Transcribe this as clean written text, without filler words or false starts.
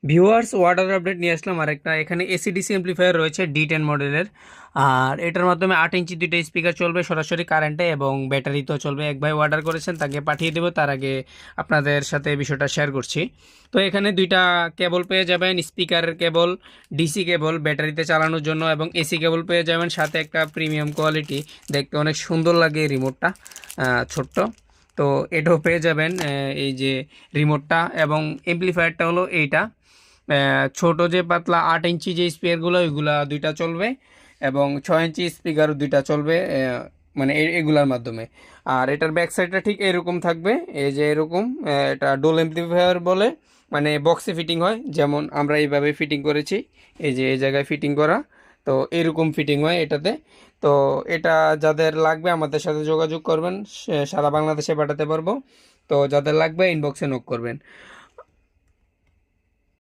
Viewers water update নিয়ে আসলাম আরেকটা। এখানে এসিডিসি এমপ্লিফায়ার রয়েছে D10 মডেলের। আর এটার মাধ্যমে 8 ইঞ্চি দুইটা স্পিকার চলবে সরাসরি কারেন্টে, এবং ব্যাটারি তো চলবে। এক ভাই অর্ডার করেছেন, তাকে পাঠিয়ে দেবো। তার আগে আপনাদের সাথে বিষয়টা শেয়ার করছি। তো এখানে দুইটা কেবল পেয়ে যাবেন, স্পিকারের কেবল, ডিসি কেবল ব্যাটারিতে চালানোর জন্য, এবং এসি কেবল পেয়ে যাবেন। সাথে একটা প্রিমিয়াম কোয়ালিটি, দেখতে অনেক সুন্দর লাগে এই রিমোটটা, ছোট্ট। তো এটাও পেয়ে যাবেন, এই যে রিমোটটা এবং এমপ্লিফায়ারটা হলো এইটা। ছোট যে পাতলা 8 ইঞ্চি যে স্পিকারগুলো, ওইগুলা দুইটা চলবে, এবং 6 ইঞ্চি স্পিকারও দুইটা চলবে, মানে এগুলার মাধ্যমে। আর এটার ব্যাক সাইডটা ঠিক এরকম থাকবে, এই যে এরকম। এটা ডোল এমপ্লিফায়ার বলে, মানে বক্সে ফিটিং হয়, যেমন আমরা এইভাবে ফিটিং করেছি। এই যে এই জায়গায় ফিটিং করা, তো এরকম ফিটিং হয় এটাতে। তো এটা যাদের লাগবে আমাদের সাথে যোগাযোগ করবেন, সারা বাংলাদেশে পাঠাতে পারবো। তো যাদের লাগবে ইনবক্সে নক করবেন।